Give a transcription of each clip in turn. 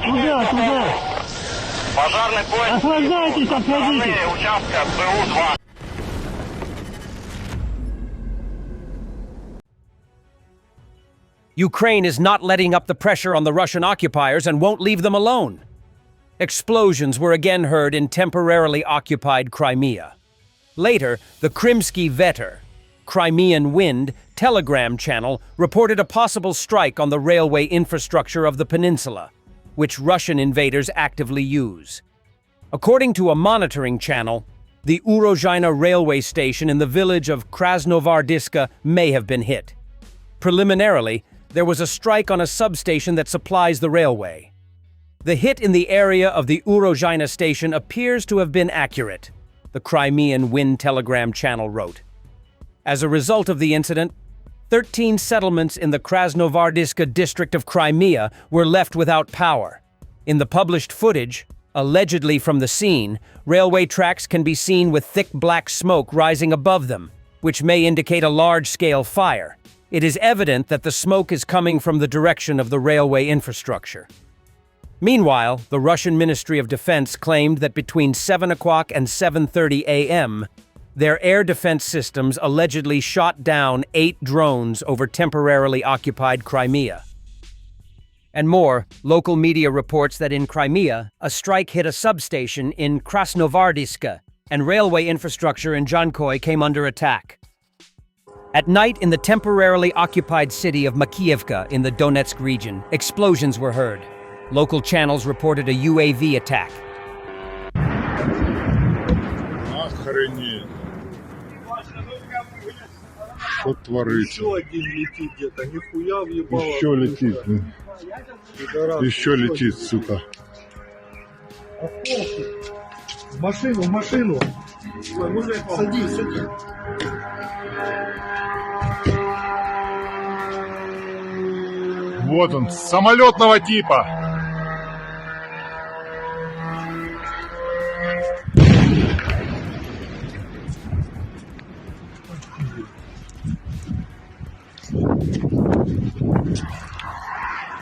Куда, куда? Пожарный поезд. Охлаждайтесь, отходите. Участка БУ-2. Ukraine is not letting up the pressure on the Russian occupiers and won't leave them alone. Explosions were again heard in temporarily occupied Crimea. Later, the Krymsky Veter, Crimean Wind, telegram channel reported a possible strike on the railway infrastructure of the peninsula, which Russian invaders actively use. According to a monitoring channel, the Urozhaina railway station in the village of Krasnovardiska may have been hit. Preliminarily, there was a strike on a substation that supplies the railway. The hit in the area of the Urozhaina station appears to have been accurate, the Crimean Wind telegram channel wrote. As a result of the incident, 13 settlements in the Krasnovardiska district of Crimea were left without power. In the published footage, allegedly from the scene, railway tracks can be seen with thick black smoke rising above them, which may indicate a large-scale fire. It is evident that the smoke is coming from the direction of the railway infrastructure. Meanwhile, the Russian Ministry of Defense claimed that between 7 o'clock and 7:30 a.m., their air defense systems allegedly shot down 8 drones over temporarily occupied Crimea. And more, local media reports that in Crimea, a strike hit a substation in Krasnovardiska, and railway infrastructure in Jankoy came under attack. At night in the temporarily occupied city of Makiivka in the Donetsk region, explosions were heard. Local channels reported a UAV attack. Охренеть. Что творится? Еще один летит где-то, нихуя въебало. Еще летит. Еще летит, сука. В машину, в машину. Ой, мужик, садись, садись. Вот он, самолетного типа.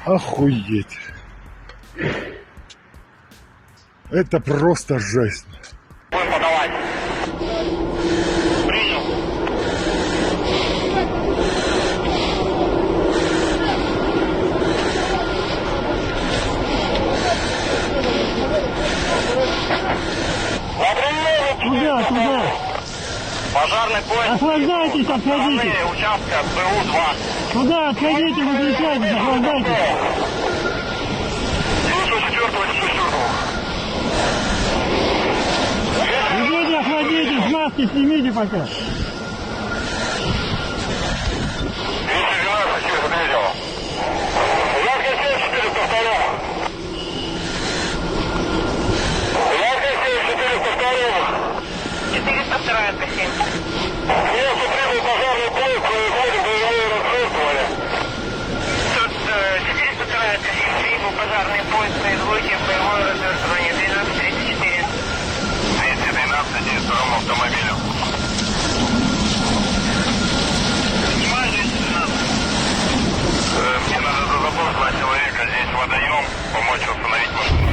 Охуеть. Это просто жесть. Будем подавать. Принял. Куда, куда? Пожарный поезд. Охлаждайтесь, отходите. Участка БУ-2. Куда, отходите, выключайтесь, охлаждайтесь. 904-го, 904-го. Идите, охладитесь, маски снимите пока. 212, видел. Яркая сеть 402. Яркая сеть 402. 402 это 7. Мне потребовал пожарный поезд, происходит боевое расследование. Тут 402 это 7. Прибыл пожарный поезд, производит боевое развертывание 1234. 212 второму автомобилю. Внимание, 212. Мне надо за забор 2 человека, здесь водоем, помочь установить машину.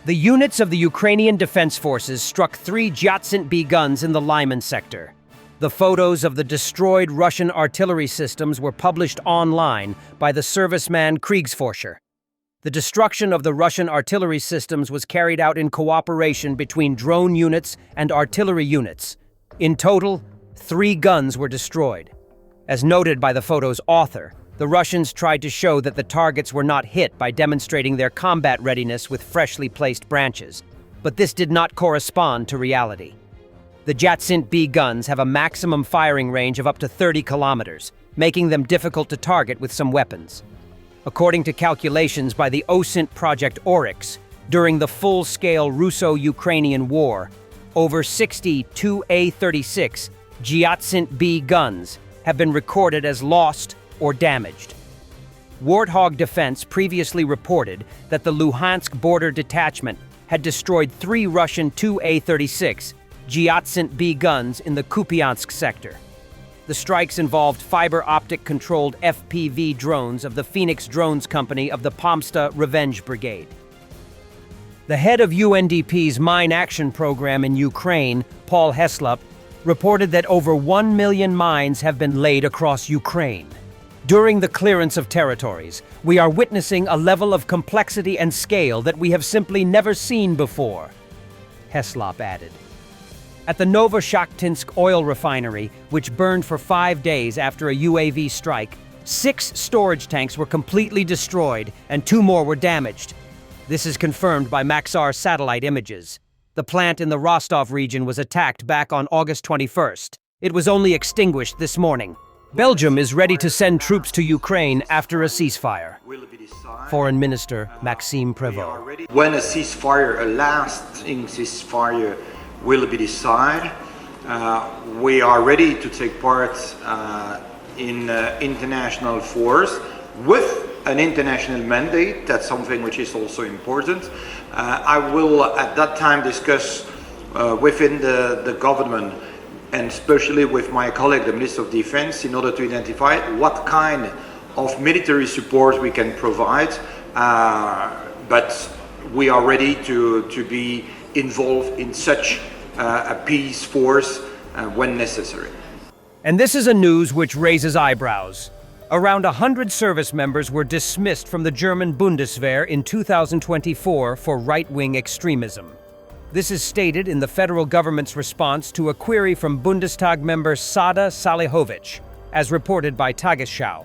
The units of the Ukrainian Defense Forces struck 3 Jatsint B guns in the Lyman sector. The photos of the destroyed Russian artillery systems were published online by the serviceman Kriegsforscher. The destruction of the Russian artillery systems was carried out in cooperation between drone units and artillery units. In total, 3 guns were destroyed. As noted by the photo's author, the Russians tried to show that the targets were not hit by demonstrating their combat readiness with freshly placed branches, but this did not correspond to reality. The Jatsint B guns have a maximum firing range of up to 30 kilometers, making them difficult to target with some weapons. According to calculations by the OSINT project Oryx, during the full-scale Russo-Ukrainian War, over 60 2A-36 Giatsint B guns have been recorded as lost or damaged. Warthog Defense previously reported that the Luhansk border detachment had destroyed 3 Russian 2A-36 Giatsint B guns in the Kupiansk sector. The strikes involved fiber-optic-controlled FPV drones of the Phoenix Drones Company of the Pomsta Revenge Brigade. The head of UNDP's Mine Action Program in Ukraine, Paul Heslop, reported that over 1 million mines have been laid across Ukraine. During the clearance of territories, we are witnessing a level of complexity and scale that we have simply never seen before, Heslop added. At the Novoshakhtinsk oil refinery, which burned for 5 days after a UAV strike, 6 storage tanks were completely destroyed and 2 more were damaged. This is confirmed by Maxar satellite images. The plant in the Rostov region was attacked back on August 21st. It was only extinguished this morning. Belgium is ready to send troops to Ukraine after a ceasefire. Foreign Minister Maxime Prévost. When a ceasefire, a lasting ceasefire, will be decided, we are ready to take part in international force with an international mandate. That's something which is also important. I will at that time discuss within the government, and especially with my colleague, the Minister of Defense, in order to identify what kind of military support we can provide. But we are ready to be involved in such a peace force when necessary. And this is a news which raises eyebrows. Around 100 service members were dismissed from the German Bundeswehr in 2024 for right-wing extremism. This is stated in the federal government's response to a query from Bundestag member Sada Salihovic, as reported by Tagesschau.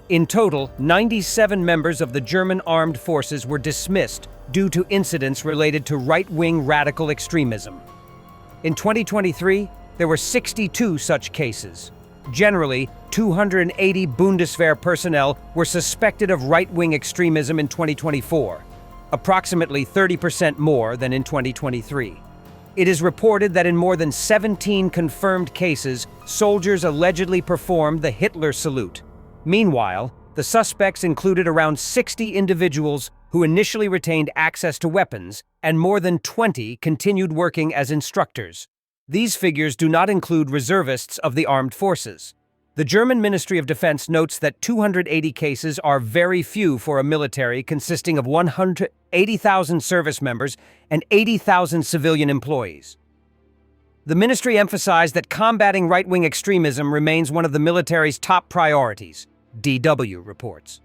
In total, 97 members of the German armed forces were dismissed due to incidents related to right-wing radical extremism. In 2023, there were 62 such cases. Generally, 280 Bundeswehr personnel were suspected of right-wing extremism in 2024, approximately 30% more than in 2023. It is reported that in more than 17 confirmed cases, soldiers allegedly performed the Hitler salute. Meanwhile, the suspects included around 60 individuals who initially retained access to weapons, and more than 20 continued working as instructors. These figures do not include reservists of the armed forces. The German Ministry of Defense notes that 280 cases are very few for a military consisting of 180,000 service members and 80,000 civilian employees. The ministry emphasized that combating right-wing extremism remains one of the military's top priorities, DW reports.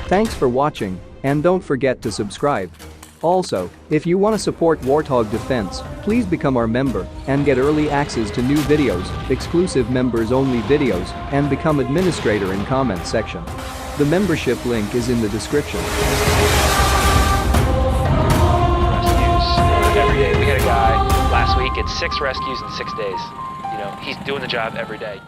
Thanks for watching, and don't forget to subscribe. Also, if you want to support Warthog Defense, please become our member and get early access to new videos, exclusive members-only videos, and become administrator in comment section. The membership link is in the description. Rescues every day. We had a guy last week at 6 rescues in 6 days. You know, he's doing the job every day.